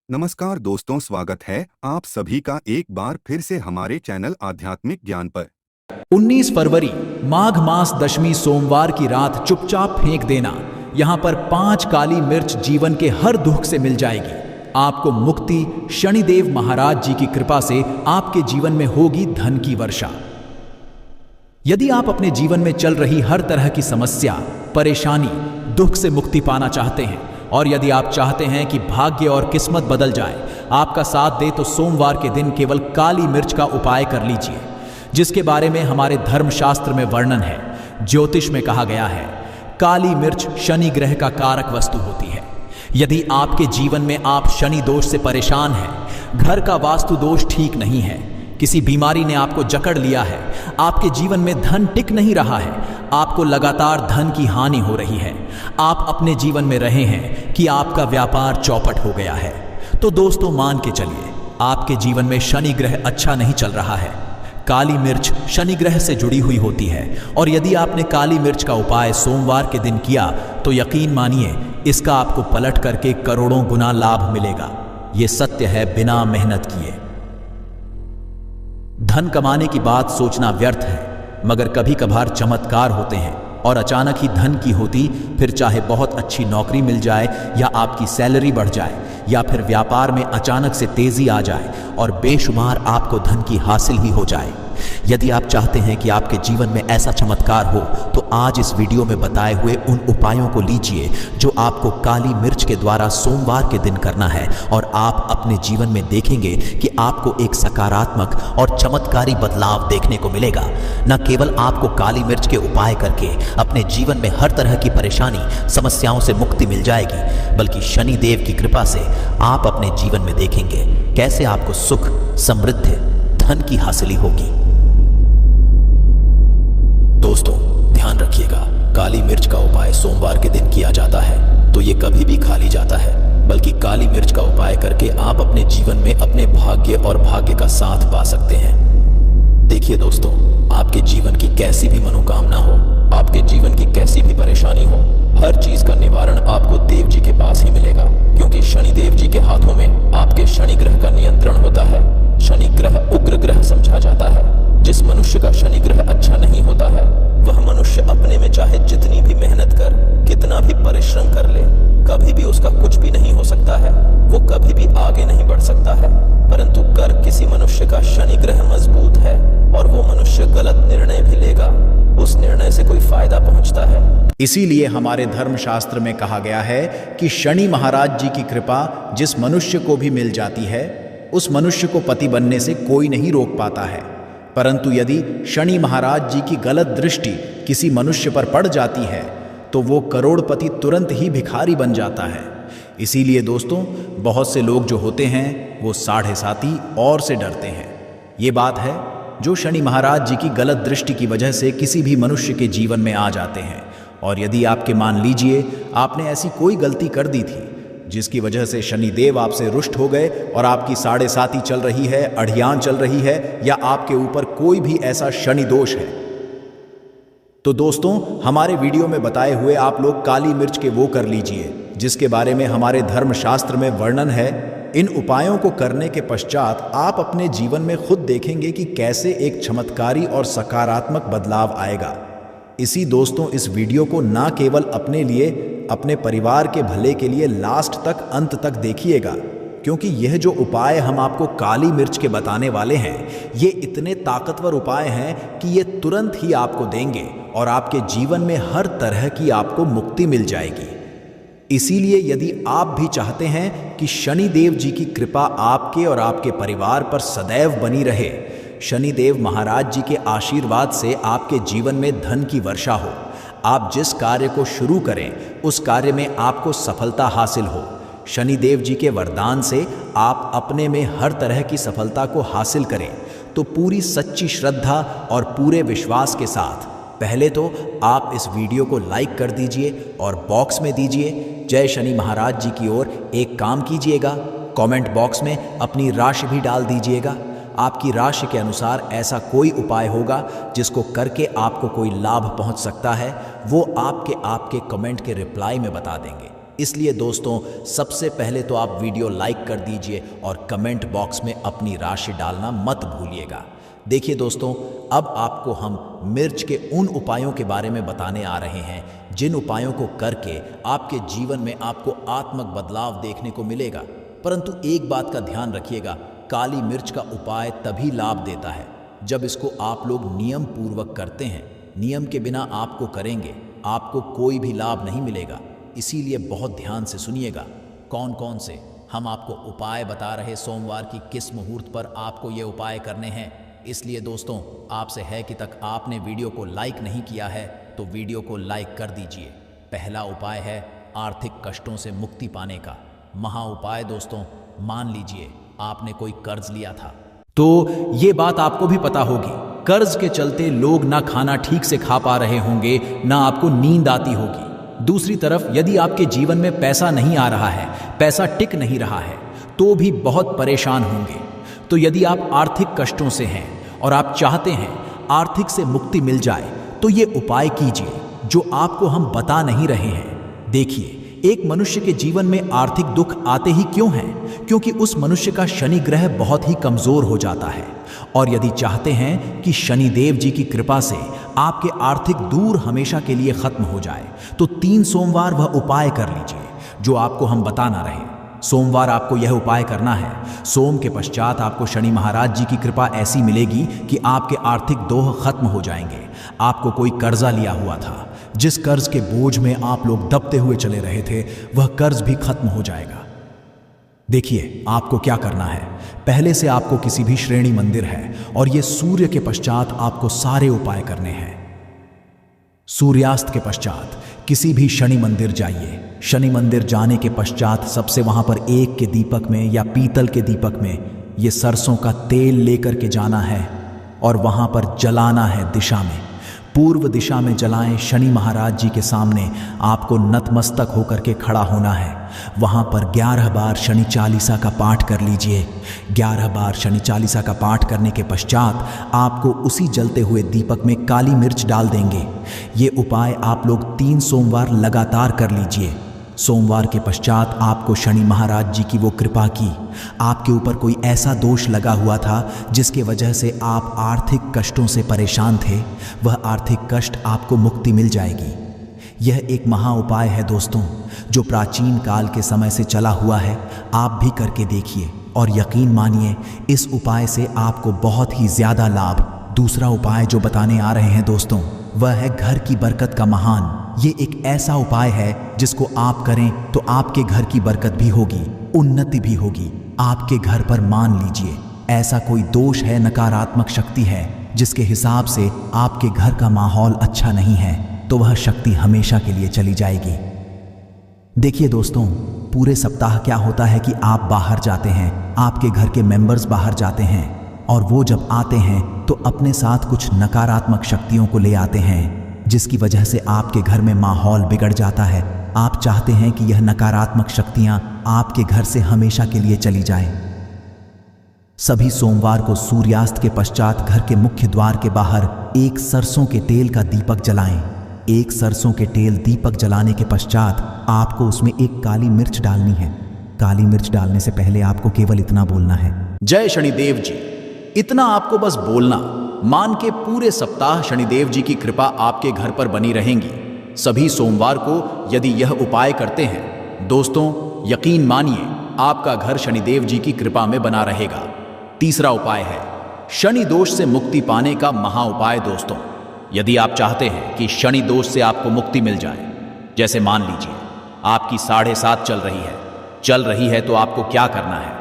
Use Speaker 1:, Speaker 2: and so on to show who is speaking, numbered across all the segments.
Speaker 1: नमस्कार दोस्तों, स्वागत है आप सभी का एक बार फिर से हमारे चैनल आध्यात्मिक ज्ञान पर।
Speaker 2: 19 फरवरी माघ मास दशमी सोमवार की रात चुपचाप फेंक देना। यहां पर 5 काली मिर्च जीवन के हर दुख से मिल जाएगी। आपको मुक्ति शनिदेव महाराज जी की कृपा से आपके जीवन में होगी धन की वर्षा। यदि आप अपने जीवन में चल रही हर तरह की समस्या, परेशानी, दुख से मुक्ति पाना चाहते हैं और यदि आप चाहते हैं कि भाग्य और किस्मत बदल जाए, आपका साथ दे, तो सोमवार के दिन केवल काली मिर्च का उपाय कर लीजिए, जिसके बारे में हमारे धर्मशास्त्र में वर्णन है। ज्योतिष में कहा गया है काली मिर्च शनि ग्रह का कारक वस्तु होती है। यदि आपके जीवन में आप शनि दोष से परेशान हैं, घर का वास्तु दोष ठीक नहीं है, किसी बीमारी ने आपको जकड़ लिया है, आपके जीवन में धन टिक नहीं रहा है, आपको लगातार धन की हानि हो रही है, आप अपने जीवन में रहे हैं कि आपका व्यापार चौपट हो गया है, तो दोस्तों मान के चलिए आपके जीवन में शनि ग्रह अच्छा नहीं चल रहा है। काली मिर्च शनि ग्रह से जुड़ी हुई होती है और यदि आपने काली मिर्च का उपाय सोमवार के दिन किया तो यकीन मानिए इसका आपको पलट करके करोड़ों गुना लाभ मिलेगा। ये सत्य है बिना मेहनत किए। धन कमाने की बात सोचना व्यर्थ है, मगर कभी कभार चमत्कार होते हैं और अचानक ही धन की होती, फिर चाहे बहुत अच्छी नौकरी मिल जाए या आपकी सैलरी बढ़ जाए या फिर व्यापार में अचानक से तेजी आ जाए और बेशुमार आपको धन की हासिल ही हो जाए। यदि आप चाहते हैं कि आपके जीवन में ऐसा चमत्कार हो तो आज इस वीडियो में बताए हुए उन उपायों को लीजिए जो आपको काली मिर्च के द्वारा सोमवार के दिन करना है और आप अपने जीवन में देखेंगे कि आपको एक सकारात्मक और चमत्कारी बदलाव देखने को मिलेगा। न केवल आपको काली मिर्च के उपाय करके अपने जीवन में हर तरह की परेशानी, समस्याओं से मुक्ति मिल जाएगी, बल्कि शनि देव की कृपा से आप अपने जीवन में देखेंगे कैसे आपको सुख, समृद्धि, धन की हासिली होगी। दोस्तों ध्यान रखिएगा, काली मिर्च का उपाय सोमवार के दिन किया जाता है तो ये कभी भी खा ली जाता है, बल्कि काली मिर्च का उपाय करके आप अपने जीवन में अपने भाग्य और भाग्य का साथ पा सकते हैं। देखिए दोस्तों, आपके जीवन की कैसी भी मनोकामना हो, आपके जीवन की कैसी भी परेशानी हो, हर चीज का निवारण आपको देव जी के पास ही मिलेगा, क्योंकि शनि देव जी के हाथों में आपके शनि ग्रह का नियंत्रण होता है। शनि ग्रह उग्र ग्रह समझा जाता है। जिस मनुष्य का शनि ग्रह अच्छा नहीं होता है, वह मनुष्य अपने में चाहे जितनी भी मेहनत कर, कितना भी परिश्रम कर ले, कभी भी उसका कुछ भी नहीं हो सकता है, वो कभी भी आगे नहीं बढ़ सकता है। परंतु कर किसी मनुष्य का शनि ग्रह मजबूत है और वो मनुष्य गलत निर्णय भी लेगा, उस निर्णय से कोई फायदा पहुंचता है। इसीलिए हमारे धर्मशास्त्र में कहा गया है कि शनि महाराज जी की कृपा जिस मनुष्य को भी मिल जाती है, उस मनुष्य को पति बनने से कोई नहीं रोक पाता है। परंतु यदि शनि महाराज जी की गलत दृष्टि किसी मनुष्य पर पड़ जाती है तो वो करोड़पति तुरंत ही भिखारी बन जाता है। इसीलिए दोस्तों, बहुत से लोग जो होते हैं वो साढ़े साती और से डरते हैं। ये बात है जो शनि महाराज जी की गलत दृष्टि की वजह से किसी भी मनुष्य के जीवन में आ जाते हैं। और यदि आपके मान लीजिए आपने ऐसी कोई गलती कर दी थी जिसकी वजह से शनि देव आपसे रुष्ट हो गए और आपकी साढ़े साती चल रही है, अढ़ियान चल रही है, या आपके ऊपर कोई भी ऐसा शनि दोष है, तो दोस्तों हमारे वीडियो में बताए हुए आप लोग काली मिर्च के वो कर लीजिए जिसके बारे में हमारे धर्मशास्त्र में वर्णन है। इन उपायों को करने के पश्चात आप अपने जीवन में खुद देखेंगे कि कैसे एक चमत्कारी और सकारात्मक बदलाव आएगा। दोस्तों इस वीडियो को ना केवल अपने लिए, अपने परिवार के भले के लिए लास्ट तक, अंत तक देखिएगा, क्योंकि यह जो उपाय हम आपको काली मिर्च के बताने वाले हैं, ये इतने ताकतवर उपाय हैं कि ये तुरंत ही आपको देंगे और आपके जीवन में हर तरह की आपको मुक्ति मिल जाएगी। इसीलिए यदि आप भी चाहते हैं कि शनि देव जी की कृपा आपके और आपके परिवार पर सदैव बनी रहे, शनि देव महाराज जी के आशीर्वाद से आपके जीवन में धन की वर्षा हो, आप जिस कार्य को शुरू करें उस कार्य में आपको सफलता हासिल हो, शनि देव जी के वरदान से आप अपने में हर तरह की सफलता को हासिल करें, तो पूरी सच्ची श्रद्धा और पूरे विश्वास के साथ पहले तो आप इस वीडियो को लाइक कर दीजिए और बॉक्स में दीजिए जय शनि महाराज जी की ओर। एक काम कीजिएगा, कमेंट बॉक्स में अपनी राशि भी डाल दीजिएगा। आपकी राशि के अनुसार ऐसा कोई उपाय होगा जिसको करके आपको कोई लाभ पहुंच सकता है, वो आपके कमेंट के रिप्लाई में बता देंगे। इसलिए दोस्तों सबसे पहले तो आप वीडियो लाइक कर दीजिए और कमेंट बॉक्स में अपनी राशि डालना मत भूलिएगा। देखिए दोस्तों, अब आपको हम मिर्च के उन उपायों के बारे में बताने आ रहे हैं जिन उपायों को करके आपके जीवन में आपको आत्मक बदलाव देखने को मिलेगा। परंतु एक बात का ध्यान रखिएगा, काली मिर्च का उपाय तभी लाभ देता है जब इसको आप लोग नियम पूर्वक करते हैं। नियम के बिना आपको करेंगे आपको कोई भी लाभ नहीं मिलेगा, इसीलिए बहुत ध्यान से सुनिएगा। कौन कौन से हम आपको उपाय बता रहे, सोमवार की किस मुहूर्त पर आपको ये उपाय करने हैं। इसलिए दोस्तों आपसे है कि तक आपने वीडियो को लाइक नहीं किया है तो वीडियो को लाइक कर दीजिए। पहला उपाय है आर्थिक कष्टों से मुक्ति पाने का महा उपाय। दोस्तों मान लीजिए आपने कोई कर्ज लिया था, तो ये बात आपको भी पता होगी, कर्ज के चलते लोग ना खाना ठीक से खा पा रहे होंगे, ना आपको नींद आती होगी। दूसरी तरफ यदि आपके जीवन में पैसा नहीं आ रहा है, पैसा टिक नहीं रहा है, तो भी बहुत परेशान होंगे। तो यदि आप आर्थिक कष्टों से हैं और आप चाहते हैं आर्थिक से मुक्ति मिल जाए, तो ये उपाय कीजिए जो आपको हम बता नहीं रहे हैं। देखिए, एक मनुष्य के जीवन में आर्थिक दुख आते ही क्यों हैं? क्योंकि उस मनुष्य का शनि ग्रह बहुत ही कमजोर हो जाता है। और यदि चाहते हैं कि शनि देव जी की कृपा से आपके आर्थिक दूर हमेशा के लिए खत्म हो जाए, तो 3 सोमवार वह उपाय कर लीजिए जो आपको हम बता ना रहे। सोमवार आपको यह उपाय करना है। सोम के पश्चात आपको शनि महाराज जी की कृपा ऐसी मिलेगी कि आपके आर्थिक दोह खत्म हो जाएंगे। आपको कोई कर्जा लिया हुआ था, जिस कर्ज के बोझ में आप लोग दबते हुए चले रहे थे, वह कर्ज भी खत्म हो जाएगा। देखिए आपको क्या करना है। पहले से आपको किसी भी श्रेणी मंदिर है और ये सूर्य के पश्चात आपको सारे उपाय करने हैं। सूर्यास्त के पश्चात किसी भी शनि मंदिर जाइए। शनि मंदिर जाने के पश्चात सबसे वहां पर एक के दीपक में या पीतल के दीपक में ये सरसों का तेल लेकर के जाना है और वहां पर जलाना है दिशा में, पूर्व दिशा में जलाएं। शनि महाराज जी के सामने आपको नतमस्तक होकर के खड़ा होना है। वहां पर 11 बार शनि चालीसा का पाठ कर लीजिए। 11 बार शनि चालीसा का पाठ करने के पश्चात आपको उसी जलते हुए दीपक में काली मिर्च डाल देंगे। ये उपाय आप लोग 3 सोमवार लगातार कर लीजिए। सोमवार के पश्चात आपको शनि महाराज जी की वो कृपा की, आपके ऊपर कोई ऐसा दोष लगा हुआ था जिसके वजह से आप आर्थिक कष्टों से परेशान थे, वह आर्थिक कष्ट आपको मुक्ति मिल जाएगी। यह एक महा उपाय है दोस्तों, जो प्राचीन काल के समय से चला हुआ है। आप भी करके देखिए और यकीन मानिए इस उपाय से आपको बहुत ही ज्यादा लाभ। दूसरा उपाय जो बताने आ रहे हैं दोस्तों, वह है घर की बरकत का महान। ये एक ऐसा उपाय है जिसको आप करें तो आपके घर की बरकत भी होगी, उन्नति भी होगी। आपके घर पर मान लीजिए ऐसा कोई दोष है, नकारात्मक शक्ति है जिसके हिसाब से आपके घर का माहौल अच्छा नहीं है, तो वह शक्ति हमेशा के लिए चली जाएगी। देखिए दोस्तों, पूरे सप्ताह क्या होता है कि आप बाहर जाते हैं, आपके घर के मेंबर्स बाहर जाते हैं और वो जब आते हैं तो अपने साथ कुछ नकारात्मक शक्तियों को ले आते हैं, जिसकी वजह से आपके घर में माहौल बिगड़ जाता है। आप चाहते हैं कि यह नकारात्मक शक्तियां आपके घर से हमेशा के लिए चली जाएं। सभी सोमवार को सूर्यास्त के पश्चात घर के मुख्य द्वार के बाहर एक सरसों के तेल का दीपक जलाएं। एक सरसों के तेल दीपक जलाने के पश्चात आपको उसमें एक काली मिर्च डालनी है। काली मिर्च डालने से पहले आपको केवल इतना बोलना है, जय शनिदेव जी। इतना आपको बस बोलना। मान के पूरे सप्ताह शनिदेव जी की कृपा आपके घर पर बनी रहेंगी। सभी सोमवार को यदि यह उपाय करते हैं दोस्तों, यकीन मानिए आपका घर शनिदेव जी की कृपा में बना रहेगा। तीसरा उपाय है शनि दोष से मुक्ति पाने का महा उपाय। दोस्तों यदि आप चाहते हैं कि शनि दोष से आपको मुक्ति मिल जाए, जैसे मान लीजिए आपकी 7.5 चल रही है, तो आपको क्या करना है?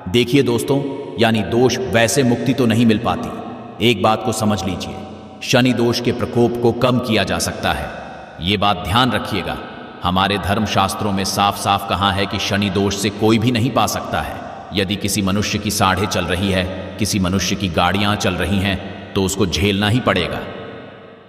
Speaker 2: देखिए दोस्तों, यानी दोष वैसे मुक्ति तो नहीं मिल पाती। एक बात को समझ लीजिए, शनि दोष के प्रकोप को कम किया जा सकता है। ये बात ध्यान रखिएगा, हमारे धर्मशास्त्रों में साफ साफ कहा है कि शनि दोष से कोई भी नहीं पा सकता है। यदि किसी मनुष्य की 7.5 चल रही है, किसी मनुष्य की गाड़ियां चल रही हैं, तो उसको झेलना ही पड़ेगा।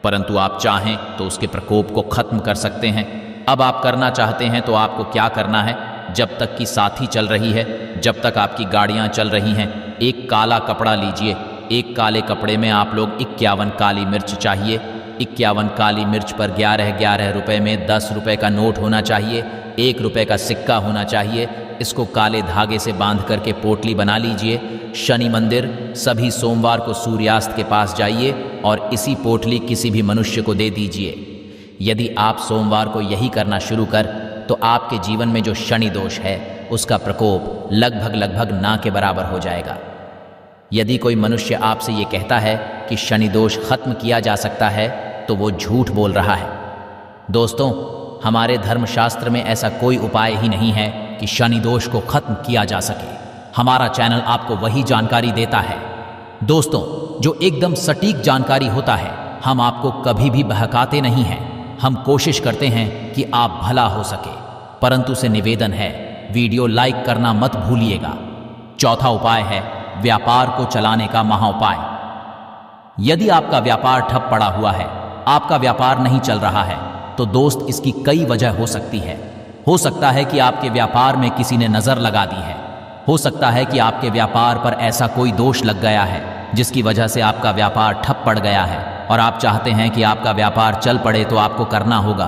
Speaker 2: परंतु आप चाहें तो उसके प्रकोप को खत्म कर सकते हैं। अब आप करना चाहते हैं तो आपको क्या करना है? जब तक की साथी चल रही है, जब तक आपकी गाड़ियां चल रही हैं, एक काला कपड़ा लीजिए। एक काले कपड़े में आप लोग 51 काली मिर्च चाहिए। 51 काली मिर्च पर 11 रुपए में 10 रुपए का नोट होना चाहिए। 1 रुपए का सिक्का होना चाहिए। इसको काले धागे से बांध करके पोटली बना लीजिए। शनि मंदिर सभी सोमवार को सूर्यास्त के पास जाइए और इसी पोटली किसी भी मनुष्य को दे दीजिए। यदि आप सोमवार को यही करना शुरू कर तो आपके जीवन में जो शनि दोष है उसका प्रकोप लगभग ना के बराबर हो जाएगा। यदि कोई मनुष्य आपसे ये कहता है कि शनि दोष खत्म किया जा सकता है तो वो झूठ बोल रहा है। दोस्तों, हमारे धर्मशास्त्र में ऐसा कोई उपाय ही नहीं है कि शनि दोष को खत्म किया जा सके। हमारा चैनल आपको वही जानकारी देता है दोस्तों जो एकदम सटीक जानकारी होता है। हम आपको कभी भी बहकाते नहीं हैं। हम कोशिश करते हैं कि आप भला हो सके, परंतु से निवेदन है वीडियो लाइक करना मत भूलिएगा। चौथा उपाय है व्यापार को चलाने का महाउपाय। यदि आपका व्यापार ठप पड़ा हुआ है, आपका व्यापार नहीं चल रहा है, तो दोस्त इसकी कई वजह हो सकती है। हो सकता है कि आपके व्यापार में किसी ने नजर लगा दी है। हो सकता है कि आपके व्यापार पर ऐसा कोई दोष लग गया है जिसकी वजह से आपका व्यापार ठप पड़ गया है और आप चाहते हैं कि आपका व्यापार चल पड़े, तो आपको करना होगा।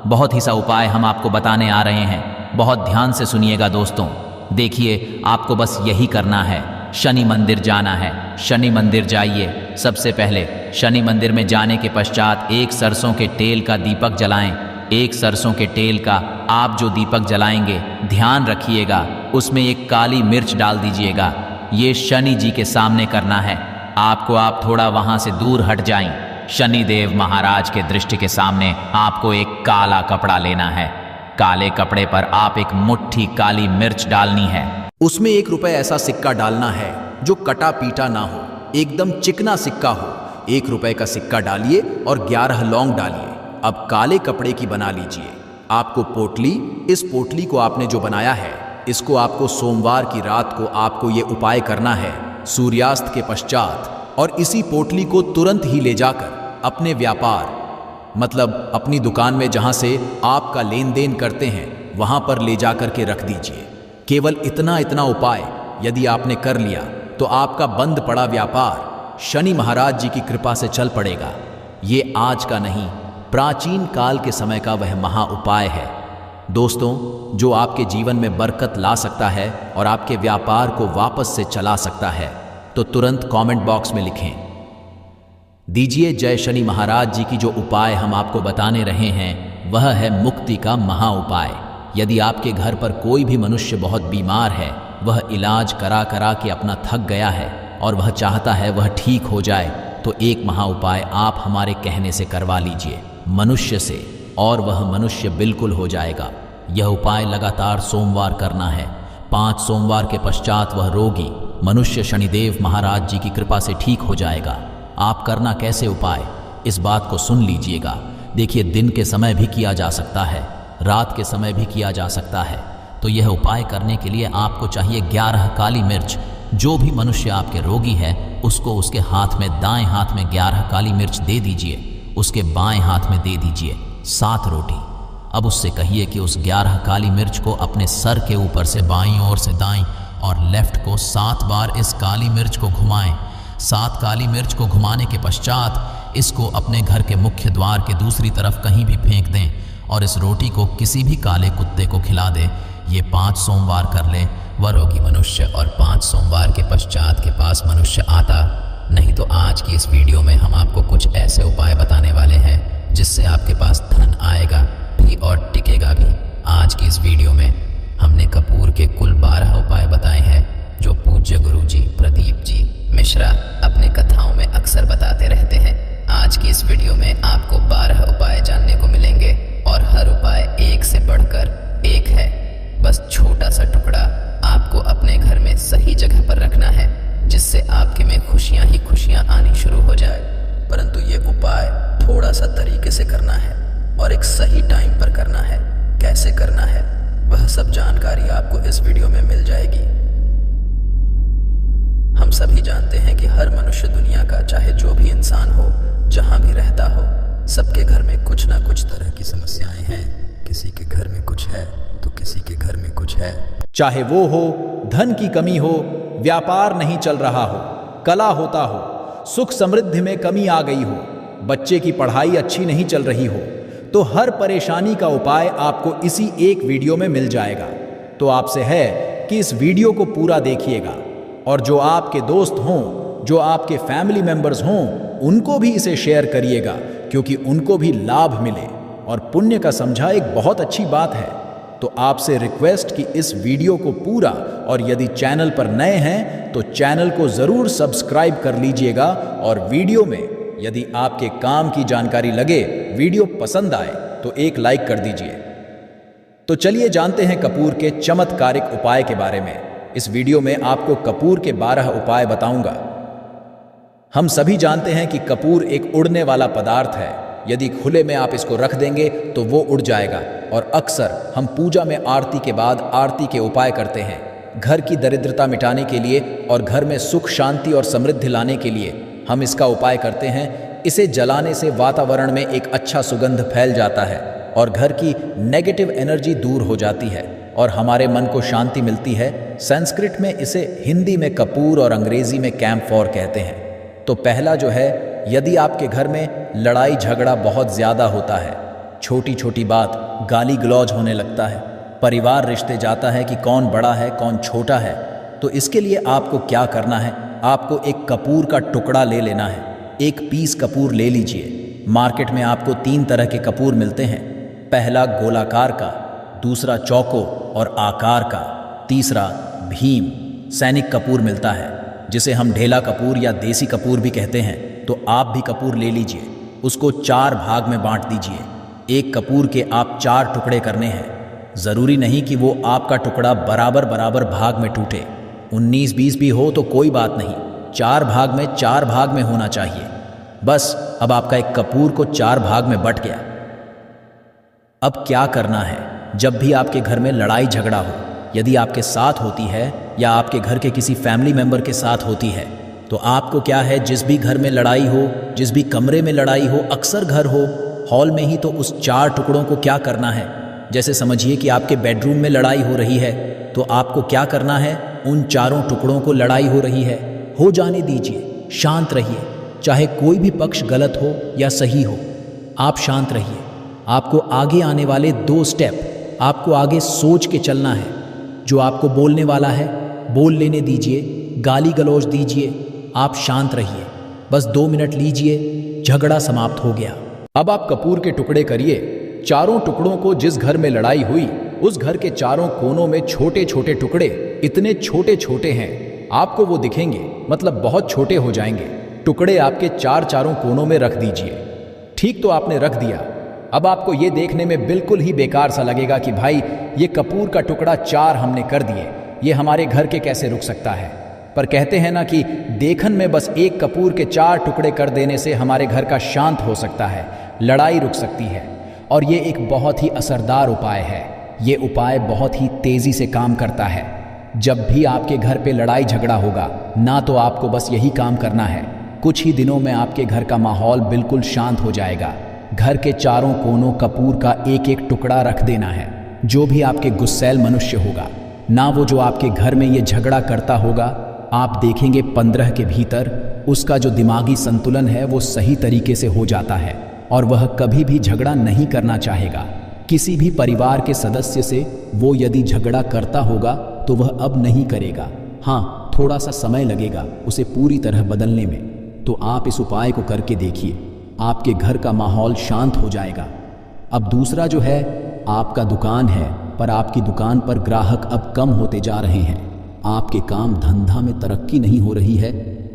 Speaker 2: बहुत ही सा उपाय हम आपको बताने आ रहे हैं। बहुत ध्यान से सुनिएगा दोस्तों। देखिए, आपको बस यही करना है, शनि मंदिर जाना है। शनि मंदिर जाइए। सबसे पहले शनि मंदिर में जाने के पश्चात एक सरसों के तेल का दीपक जलाएं। एक सरसों के तेल का आप जो दीपक जलाएंगे, ध्यान रखिएगा उसमें एक काली मिर्च डाल दीजिएगा। ये शनि जी के सामने करना है आपको। आप थोड़ा वहां से दूर हट जाएं। शनिदेव महाराज के दृष्टि के सामने आपको एक काला कपड़ा लेना है। काले कपड़े पर आप एक मुट्ठी काली मिर्च डालनी है।
Speaker 3: उसमें 1 रुपए ऐसा सिक्का डालना है जो कटा पीटा ना हो, एकदम चिकना सिक्का हो। 1 रुपए का सिक्का डालिए और 11 लौंग डालिए। अब काले कपड़े की बना लीजिए आपको पोटली। इस पोटली को आपने जो बनाया है, इसको आपको सोमवार की रात को आपको ये उपाय करना है सूर्यास्त के पश्चात, और इसी पोटली को तुरंत ही ले जाकर अपने व्यापार मतलब अपनी दुकान में जहां से आपका लेन देन करते हैं वहां पर ले जाकर के रख दीजिए। केवल इतना उपाय यदि आपने कर लिया तो आपका बंद पड़ा व्यापार शनि महाराज जी की कृपा से चल पड़ेगा। ये आज का नहीं, प्राचीन काल के समय का वह महा उपाय है दोस्तों, जो आपके जीवन में बरकत ला सकता है और आपके व्यापार को वापस से चला सकता है। तो तुरंत कमेंट बॉक्स में लिखें दीजिए जय शनि महाराज जी की। जो उपाय हम आपको बताने रहे हैं वह है मुक्ति का महा उपाय। यदि आपके घर पर कोई भी मनुष्य बहुत बीमार है, वह इलाज करा करा के अपना थक गया है और वह चाहता है वह ठीक हो जाए, तो एक महा उपाय आप हमारे कहने से करवा लीजिए मनुष्य से, और वह मनुष्य बिल्कुल हो जाएगा। यह उपाय लगातार सोमवार करना है। 5 सोमवार के पश्चात वह रोगी मनुष्य शनिदेव महाराज जी की कृपा से ठीक हो जाएगा। आप करना कैसे उपाय, इस बात को सुन लीजिएगा। देखिए, दिन के समय भी किया जा सकता है, रात के समय भी किया जा सकता है। तो यह उपाय करने के लिए आपको चाहिए 11 काली मिर्च। जो भी मनुष्य आपके रोगी है उसको उसके हाथ में, दाएं हाथ में 11 काली मिर्च दे दीजिए, उसके बाएं हाथ में दे दीजिए 7 रोटी। अब उससे कहिए कि उस 11 काली मिर्च को अपने सर के ऊपर से बाईं ओर से दाईं और लेफ्ट को 7 बार इस काली मिर्च को घुमाएं। 7 काली मिर्च को घुमाने के पश्चात इसको अपने घर के मुख्य द्वार के दूसरी तरफ कहीं भी फेंक दें और इस रोटी को किसी भी काले कुत्ते को खिला दें। ये 5 सोमवार कर लें वह रोगी मनुष्य, और 5 सोमवार के पश्चात के पास मनुष्य आता नहीं। तो आज की इस वीडियो में हम आपको कुछ ऐसे उपाय बताने वाले हैं जिससे आपके पास धन आएगा भी और टिकेगा भी। आज की इस वीडियो में हमने कपूर के कुल 12 उपाय बताए हैं जो पूज्य गुरु जी प्रदीप जी मिश्रा अपने कथाओं में अक्सर बताते रहते हैं। आज की इस वीडियो में आपको 12 उपाय जानने को मिलेंगे और हर उपाय एक से बढ़कर एक है। बस छोटा सा टुकड़ा आपको अपने घर में सही जगह पर रखना है जिससे आपके में खुशियां ही खुशियां आनी शुरू हो जाए। परंतु ये उपाय थोड़ा सा तरीके से करना है और एक सही टाइम पर करना है। कैसे करना है वह सब जानकारी आपको इस वीडियो में मिल जाएगी। हम सभी जानते हैं कि हर मनुष्य दुनिया का, चाहे जो भी इंसान हो, जहां भी रहता हो, सबके घर में कुछ ना कुछ तरह की समस्याएं हैं। किसी के घर में कुछ है तो किसी के घर में कुछ है। चाहे वो हो धन की कमी हो, व्यापार नहीं चल रहा हो, कला होता हो, सुख समृद्धि में कमी आ गई हो, बच्चे की पढ़ाई अच्छी नहीं चल रही हो, तो हर परेशानी का उपाय आपको इसी एक वीडियो में मिल जाएगा। तो आपसे है कि इस वीडियो को पूरा देखिएगा और जो आपके दोस्त हों, जो आपके फैमिली मेंबर्स हों, उनको भी इसे शेयर करिएगा, क्योंकि उनको भी लाभ मिले। और पुण्य का समझा एक बहुत अच्छी बात है। तो आपसे रिक्वेस्ट कि इस वीडियो को पूरा, और यदि चैनल पर नए हैं तो चैनल को ज़रूर सब्सक्राइब कर लीजिएगा। और वीडियो में यदि आपके काम की जानकारी लगे, वीडियो पसंद आए तो एक लाइक कर दीजिए। तो चलिए जानते हैं कपूर के चमत्कारिक उपाय के बारे में। इस वीडियो में आपको कपूर के 12 उपाय बताऊंगा। हम सभी जानते हैं कि कपूर एक उड़ने वाला पदार्थ है। यदि खुले में आप इसको रख देंगे तो वो उड़ जाएगा। और अक्सर हम पूजा में आरती के बाद आरती के उपाय करते हैं, घर की दरिद्रता मिटाने के लिए और घर में सुख शांति और समृद्धि लाने के लिए हम इसका उपाय करते हैं। इसे जलाने से वातावरण में एक अच्छा सुगंध फैल जाता है और घर की नेगेटिव एनर्जी दूर हो जाती है और हमारे मन को शांति मिलती है। संस्कृत में इसे हिंदी में कपूर और अंग्रेजी में कैम्फोर कहते हैं। तो पहला जो है, यदि आपके घर में लड़ाई झगड़ा बहुत ज़्यादा होता है, छोटी छोटी बात गाली गलौज होने लगता है, परिवार रिश्ते जाता है कि कौन बड़ा है कौन छोटा है, तो इसके लिए आपको क्या करना है, आपको एक कपूर का टुकड़ा ले लेना है। एक पीस कपूर ले लीजिए। मार्केट में आपको 3 तरह के कपूर मिलते हैं। पहला गोलाकार का, दूसरा चौको और आकार का, तीसरा भीम सैनिक कपूर मिलता है, जिसे हम ढेला कपूर या देसी कपूर भी कहते हैं। तो आप भी कपूर ले लीजिए, उसको 4 भाग में बांट दीजिए। एक कपूर के आप 4 टुकड़े करने हैं। ज़रूरी नहीं कि वो आपका टुकड़ा बराबर बराबर भाग में टूटे, 19-20 भी हो तो कोई बात नहीं, 4 भाग में होना चाहिए। बस अब आपका एक कपूर को 4 भाग में बट गया। अब क्या करना है, जब भी आपके घर में लड़ाई झगड़ा हो, यदि आपके साथ होती है या आपके घर के किसी फैमिली मेंबर के साथ होती है, तो आपको क्या है, जिस भी घर में लड़ाई हो, जिस भी कमरे में लड़ाई हो, अक्सर घर हो हॉल में ही, तो उस 4 टुकड़ों को क्या करना है, जैसे समझिए कि आपके बेडरूम में लड़ाई हो रही है, तो आपको क्या करना है, उन 4 टुकड़ों को लड़ाई हो रही है, हो जाने दीजिए, शांत रहिए। चाहे कोई भी पक्ष गलत हो या सही हो, आप शांत रहिए। आपको आगे आने वाले 2 स्टेप आपको आगे सोच के चलना है। जो आपको बोलने वाला है बोल लेने दीजिए, गाली गलौज दीजिए, आप शांत रहिए। बस 2 मिनट लीजिए, झगड़ा समाप्त हो गया। अब आप कपूर के टुकड़े करिए। 4 टुकड़ों को जिस घर में लड़ाई हुई, उस घर के 4 कोनों में छोटे छोटे टुकड़े, इतने छोटे छोटे हैं आपको वो दिखेंगे, मतलब बहुत छोटे हो जाएंगे। टुकड़े आपके 4 कोनों में रख दीजिए। ठीक, तो आपने रख दिया। अब आपको ये देखने में बिल्कुल ही बेकार सा लगेगा कि भाई ये कपूर का टुकड़ा 4 हमने कर दिए, ये हमारे घर के कैसे रुक सकता है। पर कहते हैं ना कि देखन में बस एक कपूर के 4 टुकड़े कर देने से हमारे घर का शांत हो सकता है, लड़ाई रुक सकती है। और ये एक बहुत ही असरदार उपाय है। ये उपाय बहुत ही तेज़ी से काम करता है। जब भी आपके घर पे लड़ाई झगड़ा होगा ना, तो आपको बस यही काम करना है। कुछ ही दिनों में आपके घर का माहौल बिल्कुल शांत हो जाएगा। घर के 4 कोनों कपूर का एक एक टुकड़ा रख देना है। जो भी आपके गुस्सैल मनुष्य होगा ना, वो जो आपके घर में ये झगड़ा करता होगा, आप देखेंगे 15 के भीतर उसका जो दिमागी संतुलन है वो सही तरीके से हो जाता है और वह कभी भी झगड़ा नहीं करना चाहेगा। किसी भी परिवार के सदस्य से वो यदि झगड़ा करता होगा तो वह अब नहीं करेगा। हाँ, थोड़ा सा समय लगेगा उसे पूरी तरह बदलने में। तो आप इस उपाय को करके देखिए, आपके घर का माहौल शांत हो जाएगा। अब दूसरा जो है, आपका दुकान है पर आपकी दुकान पर ग्राहक अब कम होते जा रहे हैं। आपके काम धंधा में तरक्की नहीं हो रही है,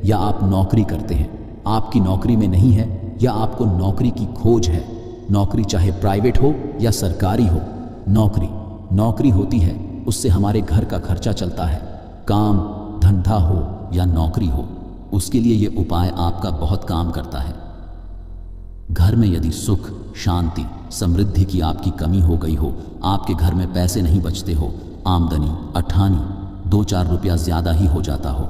Speaker 3: या आप नौकरी करते हैं, आपकी नौकरी में नहीं है, या आपको नौकरी की खोज है। नौकरी चाहे प्राइवेट हो या सरकारी हो, नौकरी होती है, उससे हमारे घर का खर्चा चलता है। काम धंधा हो या नौकरी हो, उसके लिए ये उपाय आपका बहुत काम करता है। घर में यदि सुख शांति समृद्धि की आपकी कमी हो गई हो, आपके घर में पैसे नहीं बचते हो, आमदनी अठानी 2-4 रुपया ज़्यादा ही हो जाता हो,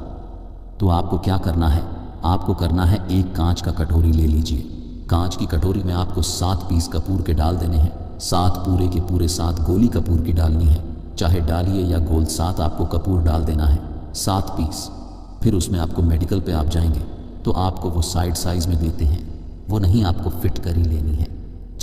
Speaker 3: तो आपको क्या करना है, आपको करना है एक कांच का कटोरी ले लीजिए। कांच की कटोरी में आपको 7 पीस कपूर के डाल देने हैं। 7 पूरे के पूरे 7 गोली कपूर की डालनी है, चाहे डालिए या गोल, 7 आपको कपूर डाल देना है, 7 पीस। फिर उसमें आपको मेडिकल पे आप जाएंगे तो आपको वो साइड साइज़ में देते हैं, वो नहीं आपको फिट कर ही लेनी है।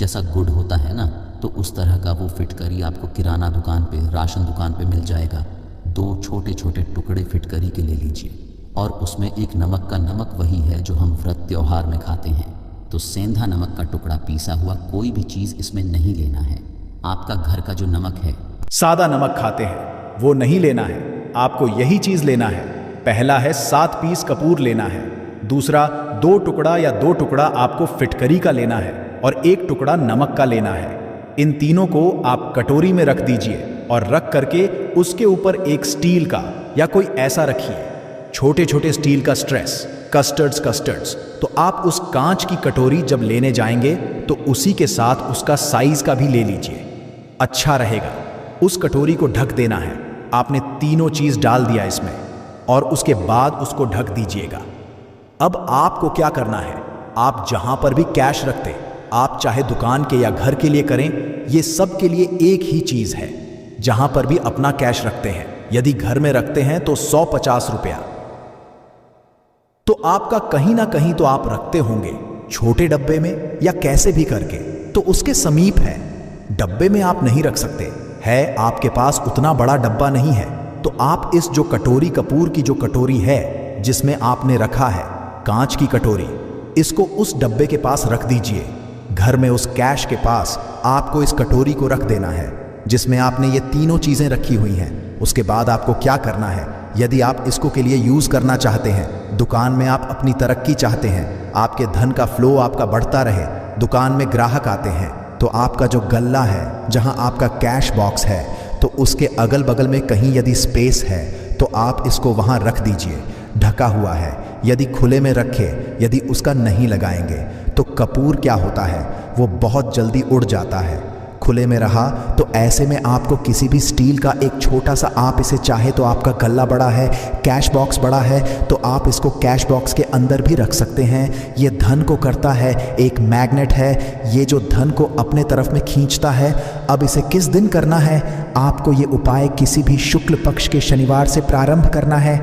Speaker 4: जैसा गुड़ होता है ना, तो उस तरह का वो फिटकरी आपको किराना दुकान पे, राशन दुकान पे मिल जाएगा। 2 छोटे छोटे टुकड़े फिटकरी के ले लीजिए और उसमें एक नमक का, नमक वही है जो हम व्रत त्योहार में खाते हैं। तो सेंधा नमक का टुकड़ा, पीसा हुआ कोई भी चीज़ इसमें नहीं लेना है। आपका घर का जो नमक है,
Speaker 5: सादा नमक खाते हैं वो नहीं लेना है, आपको यही चीज लेना है। पहला है 7 पीस कपूर लेना है, दूसरा 2 टुकड़ा या 2 टुकड़ा आपको फिटकरी का लेना है और 1 टुकड़ा नमक का लेना है। इन तीनों को आप कटोरी में रख दीजिए और रख करके उसके ऊपर एक स्टील का या कोई ऐसा रखिए, छोटे छोटे स्टील का स्ट्रेस, कस्टर्ड्स। तो आप उस कांच की कटोरी जब लेने जाएंगे तो उसी के साथ उसका साइज का भी ले लीजिए, अच्छा रहेगा। उस कटोरी को ढक देना है। आपने तीनों चीज डाल दिया इसमें और उसके बाद उसको ढक दीजिएगा। अब आपको क्या करना है, आप जहां पर भी कैश रखते, आप चाहे दुकान के या घर के लिए करें, ये सब के लिए एक ही चीज है। जहां पर भी अपना कैश रखते हैं, यदि घर में रखते हैं तो 150 रुपया, तो आपका कहीं ना कहीं तो आप रखते होंगे, छोटे डब्बे में या कैसे भी करके, तो उसके समीप है। डब्बे में आप नहीं रख सकते, है आपके पास उतना बड़ा डब्बा नहीं है, तो आप इस जो कटोरी, कपूर की जो कटोरी है जिसमें आपने रखा है, कांच की कटोरी, इसको उस डब्बे के पास रख दीजिए। घर में उस कैश के पास आपको इस कटोरी को रख देना है जिसमें आपने ये तीनों चीजें रखी हुई हैं। उसके बाद आपको क्या करना है, यदि आप इसको के लिए यूज करना चाहते हैं, दुकान में आप अपनी तरक्की चाहते हैं, आपके धन का फ्लो आपका बढ़ता रहे, दुकान में ग्राहक आते हैं, तो आपका जो गल्ला है, जहां आपका कैश बॉक्स है, तो उसके अगल बगल में कहीं यदि स्पेस है तो आप इसको वहां रख दीजिए, ढका हुआ है। यदि खुले में रखे, यदि उसका नहीं लगाएंगे तो कपूर क्या होता है, वो बहुत जल्दी उड़ जाता है। खुले में रहा तो ऐसे में आपको किसी भी स्टील का एक छोटा सा, आप इसे चाहे तो आपका गल्ला बड़ा है, कैश बॉक्स बड़ा है, तो आप इसको कैश बॉक्स के अंदर भी रख सकते हैं। ये धन को करता है, एक मैग्नेट है, ये जो धन को अपने तरफ में खींचता है। अब इसे किस दिन करना है, आपको ये उपाय किसी भी शुक्ल पक्ष के शनिवार से प्रारंभ करना है।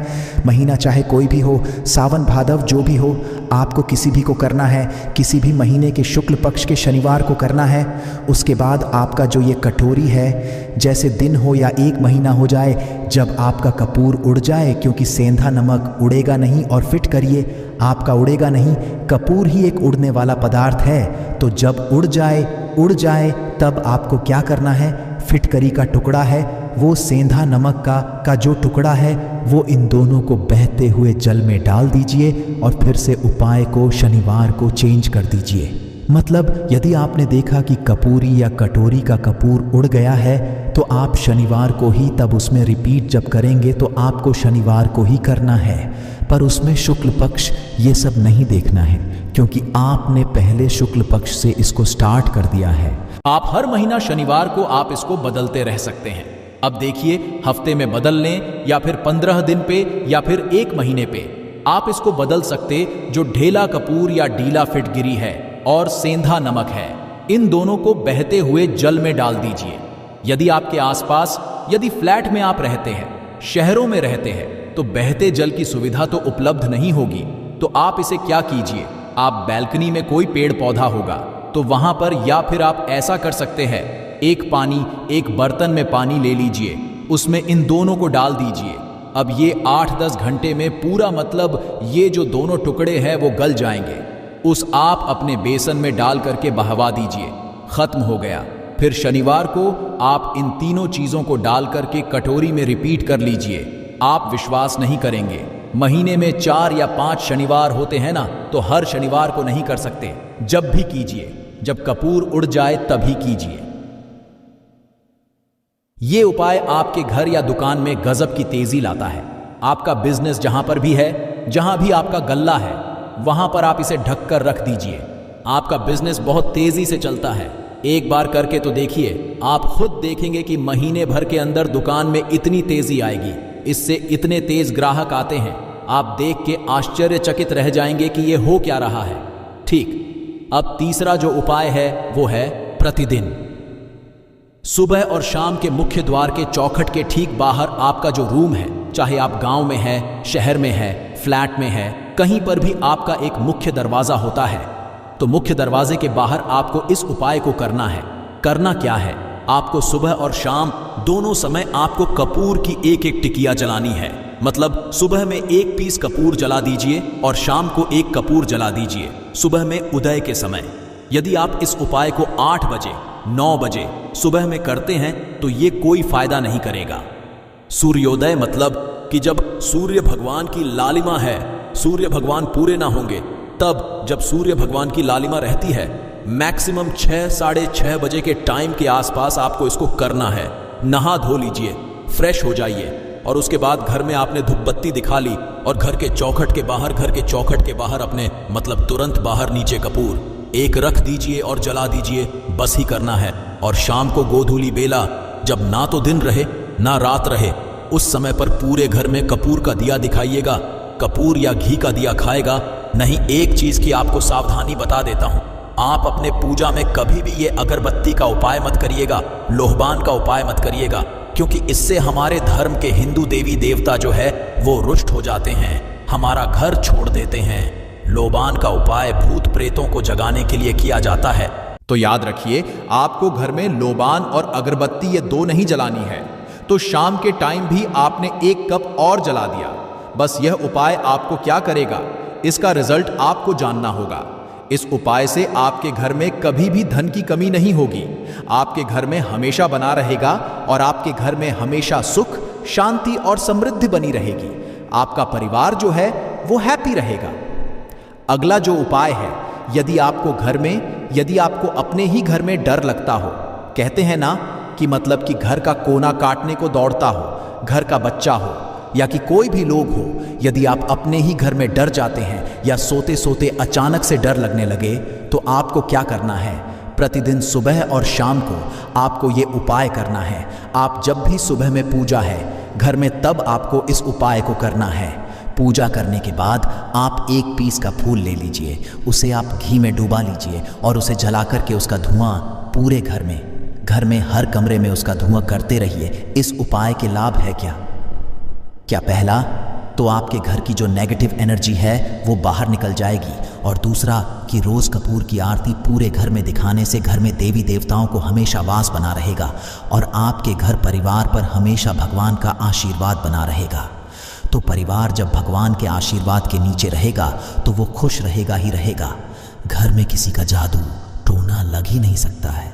Speaker 5: महीना चाहे कोई भी हो, सावन भादव जो भी हो, आपको किसी भी को करना है, किसी भी महीने के शुक्ल पक्ष के शनिवार को करना है। उसके बाद आपका जो ये कटोरी है, जैसे दिन हो या 1 महीना हो जाए, जब आपका कपूर उड़ जाए, क्योंकि सेंधा नमक उड़ेगा नहीं, और फिट करिए आपका उड़ेगा नहीं, कपूर ही एक उड़ने वाला पदार्थ है, तो जब उड़ जाए तब आपको क्या करना है, फिटकरी का टुकड़ा है, वो सेंधा नमक का जो टुकड़ा है, वो इन दोनों को बहते हुए जल में डाल दीजिए और फिर से उपाय को शनिवार को चेंज कर दीजिए। मतलब यदि आपने देखा कि कपूरी या कटोरी का कपूर उड़ गया है, तो आप शनिवार को ही तब उसमें रिपीट जब करेंगे तो आपको शनिवार को ही करना है, पर उसमें शुक्ल पक्ष ये सब नहीं देखना है, क्योंकि आपने पहले शुक्ल पक्ष से इसको स्टार्ट कर दिया है।
Speaker 3: आप हर महीना शनिवार को आप इसको बदलते रह सकते हैं। अब देखिए, हफ्ते में बदल लें या फिर 15 दिन पे या फिर 1 महीने पे आप इसको बदल सकते। जो ढेला कपूर या डीला फिटगिरी है और सेंधा नमक है, इन दोनों को बहते हुए जल में डाल दीजिए। यदि आपके आसपास, यदि फ्लैट में आप रहते हैं, शहरों में रहते हैं, तो बहते जल की सुविधा तो उपलब्ध नहीं होगी, तो आप इसे क्या कीजिए, आप बैल्कनी में कोई पेड़ पौधा होगा तो वहां पर, या फिर आप ऐसा कर सकते हैं, एक बर्तन में पानी ले लीजिए, उसमें इन दोनों को डाल दीजिए। अब ये 8-10 घंटे में पूरा, मतलब ये जो दोनों टुकड़े हैं वो गल जाएंगे। उस आप अपने बेसन में डाल करके बहवा दीजिए, खत्म हो गया। फिर शनिवार को आप इन तीनों चीजों को डाल करके कटोरी में रिपीट कर लीजिए। आप विश्वास नहीं करेंगे, महीने में 4 या 5 शनिवार होते हैं ना, तो हर शनिवार को नहीं कर सकते, जब भी कीजिए, जब कपूर उड़ जाए तभी कीजिए। ये उपाय आपके घर या दुकान में गजब की तेजी लाता है। आपका बिजनेस जहां पर भी है, जहां भी आपका गल्ला है, वहां पर आप इसे ढक कर रख दीजिए। आपका बिजनेस बहुत तेजी से चलता है। एक बार करके तो देखिए, आप खुद देखेंगे कि महीने भर के अंदर दुकान में इतनी तेजी आएगी, इससे इतने तेज ग्राहक आते हैं, आप देख के आश्चर्यचकित रह जाएंगे कि ये हो क्या रहा है। ठीक, अब तीसरा जो उपाय है वो है प्रतिदिन सुबह और शाम के मुख्य द्वार के चौखट के ठीक बाहर आपका जो रूम है, चाहे आप गांव में है, शहर में है, फ्लैट में है, कहीं पर भी आपका एक मुख्य दरवाजा होता है। तो मुख्य दरवाजे के बाहर आपको इस उपाय को करना है। करना क्या है, आपको सुबह और शाम दोनों समय आपको कपूर की एक एक टिकिया जलानी है। मतलब सुबह में 1 पीस कपूर जला दीजिए और शाम को 1 कपूर जला दीजिए, सुबह में उदय के समय। यदि आप इस उपाय को 8 बजे 9 बजे सुबह में करते हैं तो ये कोई फायदा नहीं करेगा। सूर्योदय मतलब कि जब सूर्य भगवान की लालिमा है, सूर्य भगवान पूरे ना होंगे, तब जब सूर्य भगवान की लालिमा रहती है, मैक्सिमम 6 साढ़े 6 बजे के टाइम के आसपास आपको इसको करना है। नहा धो लीजिए, फ्रेश हो जाइए और उसके बाद घर में आपने धूप बत्ती दिखा ली और घर के चौखट के बाहर अपने मतलब तुरंत बाहर नीचे कपूर 1 रख दीजिए और जला दीजिए, बस ही करना है। और शाम को गोधूली बेला, जब ना तो दिन रहे ना रात रहे, उस समय पर पूरे घर में कपूर का दिया दिखाइएगा। कपूर या घी का दिया खाएगा नहीं। एक चीज की आपको सावधानी बता देता हूं, आप अपने पूजा में कभी भी ये अगरबत्ती का उपाय मत करिएगा, लोहबान का उपाय मत करिएगा, क्योंकि इससे हमारे धर्म के हिंदू देवी देवता जो है वो रुष्ट हो जाते हैं, हमारा घर छोड़ देते हैं। लोहबान का उपाय भूत प्रेतों को जगाने के लिए किया जाता है।
Speaker 5: तो याद रखिए, आपको घर में लोबान और अगरबत्ती ये 2 नहीं जलानी है। तो शाम के टाइम भी आपने 1 कप और जला दिया। बस यह उपाय आपको क्या करेगा, इसका रिजल्ट आपको जानना होगा। इस उपाय से आपके घर में कभी भी धन की कमी नहीं होगी, आपके घर में हमेशा बना रहेगा और आपके घर में हमेशा सुख, शांति और समृद्धि बनी रहेगी। आपका परिवार जो है वो हैप्पी रहेगा। अगला जो उपाय है, यदि आपको अपने ही घर में डर लगता हो, कहते हैं ना कि मतलब कि घर का कोना काटने को दौड़ता हो, घर का बच्चा हो या कि कोई भी लोग हो, यदि आप अपने ही घर में डर जाते हैं या सोते सोते अचानक से डर लगने लगे, तो आपको क्या करना है, प्रतिदिन सुबह और शाम को आपको ये उपाय करना है। आप जब भी सुबह में पूजा है घर में, तब आपको इस उपाय को करना है। पूजा करने के बाद आप 1 पीस का फूल ले लीजिए, उसे आप घी में डुबा लीजिए और उसे जला करके उसका धुआं पूरे घर में हर कमरे में उसका धुआं करते रहिए। इस उपाय के लाभ है क्या पहला तो आपके घर की जो नेगेटिव एनर्जी है वो बाहर निकल जाएगी, और दूसरा कि रोज कपूर की आरती पूरे घर में दिखाने से घर में देवी देवताओं को हमेशा वास बना रहेगा और आपके घर परिवार पर हमेशा भगवान का आशीर्वाद बना रहेगा। तो परिवार जब भगवान के आशीर्वाद के नीचे रहेगा तो वो खुश रहेगा ही रहेगा। घर में किसी का जादू टोना लग ही नहीं सकता है।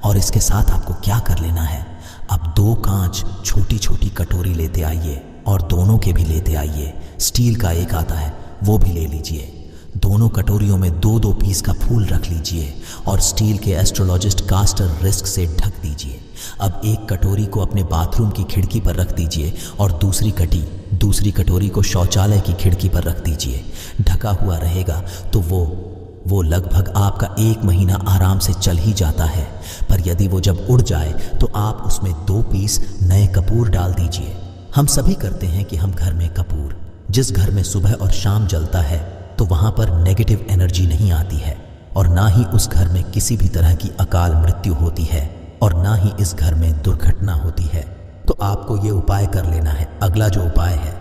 Speaker 5: और इसके साथ आपको क्या कर लेना है, अब 2 कांच छोटी छोटी कटोरी लेते आइए और दोनों के भी लेते आइए। स्टील का एक आता है वो भी ले लीजिए। दोनों कटोरियों में 2-2 पीस का फूल रख लीजिए और स्टील के एस्ट्रोलॉजिस्ट कास्टर रिस्क से ढक दीजिए। अब एक कटोरी को अपने बाथरूम की खिड़की पर रख दीजिए और दूसरी कटोरी को शौचालय की खिड़की पर रख दीजिए। ढका हुआ रहेगा तो वो लगभग आपका 1 महीना आराम से चल ही जाता है। पर यदि वो जब उड़ जाए तो आप उसमें 2 पीस नए कपूर डाल दीजिए। हम सभी करते हैं कि हम घर में कपूर, जिस घर में सुबह और शाम जलता है तो वहां पर नेगेटिव एनर्जी नहीं आती है और ना ही उस घर में किसी भी तरह की अकाल मृत्यु होती है और ना ही इस घर में दुर्घटना होती है। तो आपको ये उपाय कर लेना है। अगला जो उपाय है,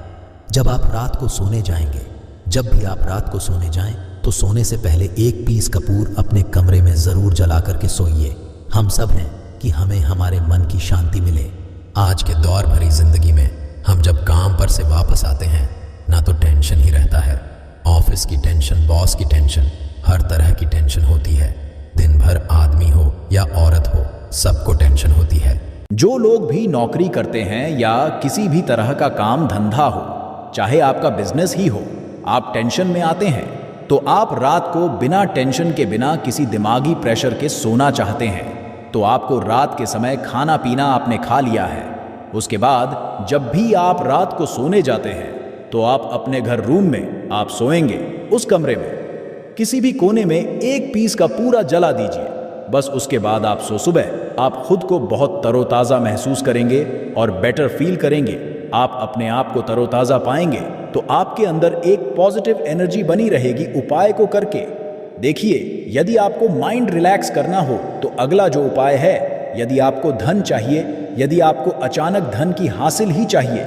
Speaker 5: जब आप रात को सोने जाएंगे, जब भी आप रात को सोने जाएं तो सोने से पहले 1 पीस कपूर अपने कमरे में जरूर जला करके सोइए। हम सब हैं कि हमें हमारे मन की शांति मिले। आज के दौर भरी जिंदगी में हम जब काम पर से वापस आते हैं ना तो टेंशन ही रहता है। ऑफिस की टेंशन, बॉस की टेंशन, हर तरह की टेंशन होती है। दिन भर आदमी हो या औरत हो, सबको टेंशन होती है। जो लोग भी नौकरी करते हैं या किसी भी तरह का काम धंधा हो, चाहे आपका बिजनेस ही हो, आप टेंशन में आते हैं तो आप रात को बिना टेंशन के, बिना किसी दिमागी प्रेशर के सोना चाहते हैं। तो आपको रात के समय खाना पीना आपने खा लिया है, उसके बाद जब भी आप रात को सोने जाते हैं तो आप अपने घर रूम में आप सोएंगे, उस कमरे में किसी भी कोने में 1 पीस का पूरा जला दीजिए। बस उसके बाद आप सुबह आप खुद को बहुत तरोताज़ा महसूस करेंगे और बेटर फील करेंगे। आप अपने आप को तरोताज़ा पाएंगे तो आपके अंदर एक पॉजिटिव एनर्जी बनी रहेगी। उपाय को करके देखिए, यदि आपको माइंड रिलैक्स करना हो तो अगला जो उपाय है, यदि आपको धन चाहिए, यदि आपको अचानक धन की हासिल ही चाहिए,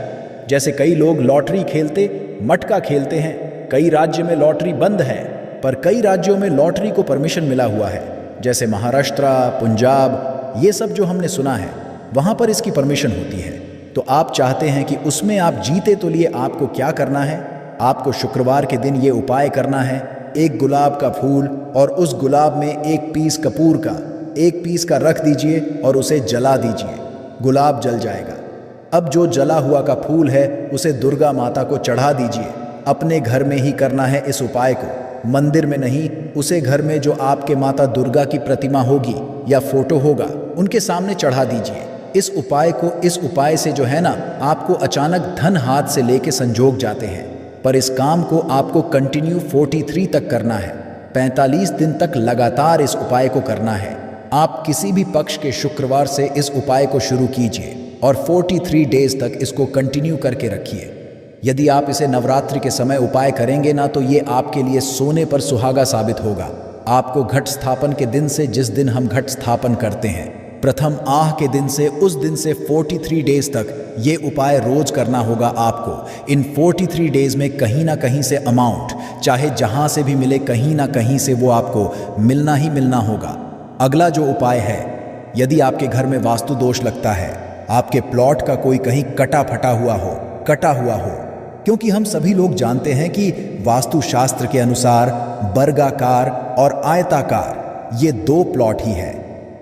Speaker 5: जैसे कई लोग लॉटरी खेलते, मटका खेलते हैं, कई राज्य में लॉटरी बंद है, पर कई राज्यों में लॉटरी को परमिशन मिला हुआ है, जैसे महाराष्ट्र, पंजाब, ये सब जो हमने सुना है, वहाँ पर इसकी परमिशन होती है। तो आप चाहते हैं कि उसमें आप जीते तो लिए आपको क्या करना है? आपको शुक्रवार के दिन ये उपाय करना है। एक गुलाब का फूल और उस गुलाब में एक पीस कपूर का, एक पीस का रख दीजिए और उसे जला दीजिए। गुलाब जल जाएगा। अब जो जला हुआ का फूल है उसे दुर्गा माता को चढ़ा दीजिए। अपने घर में ही करना है इस उपाय को, मंदिर में नहीं। उसे घर में जो आपके माता दुर्गा की प्रतिमा होगी या फोटो होगा उनके सामने चढ़ा दीजिए इस उपाय से जो है ना, आपको अचानक धन हाथ से लेके संजोग जाते हैं। पर इस काम को आपको कंटिन्यू 43 तक करना है। 45 दिन तक लगातार इस उपाय को करना है। आप किसी भी पक्ष के शुक्रवार से इस उपाय को शुरू कीजिए और 43 डेज तक इसको कंटिन्यू करके रखिए। यदि आप इसे नवरात्रि के समय उपाय करेंगे ना, तो ये आपके लिए सोने पर सुहागा साबित होगा। आपको घट स्थापन के दिन से, जिस दिन हम घट स्थापन करते हैं, प्रथम आह के दिन से, उस दिन से 43 डेज तक ये उपाय रोज करना होगा आपको। इन 43 डेज में कहीं ना कहीं से अमाउंट, चाहे जहां से भी मिले, कहीं ना कहीं से वो आपको मिलना ही मिलना होगा। अगला जो उपाय है, यदि आपके घर में वास्तु दोष लगता है, आपके प्लॉट का कोई कहीं कटा हुआ हो, क्योंकि हम सभी लोग जानते हैं कि वास्तु शास्त्र के अनुसार वर्गाकार और आयताकार ये 2 प्लॉट ही है।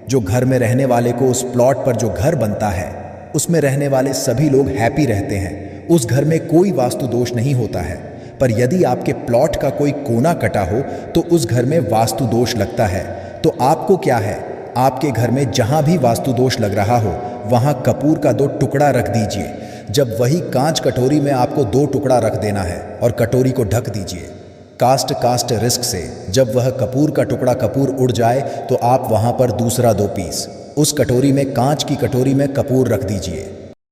Speaker 5: जो घर में रहने वाले को, उस प्लॉट पर जो घर बनता है, उसमें रहने वाले सभी लोग हैप्पी रहते हैं। उस घर में कोई वास्तु दोष नहीं होता है। पर यदि आपके प्लॉट का कोई कोना कटा हो तो उस घर में वास्तु दोष लगता है। तो आपको क्या है, आपके घर में जहां भी वास्तु दोष लग रहा हो वहां कपूर का 2 टुकड़ा रख दीजिए। जब वही कांच कटोरी में आपको 2 टुकड़ा रख देना है और कटोरी को ढक दीजिए। कास्ट रिस्क से जब वह कपूर का टुकड़ा कपूर उड़ जाए तो आप वहां पर दूसरा 2 पीस उस कटोरी में, कांच की कटोरी में कपूर रख दीजिए।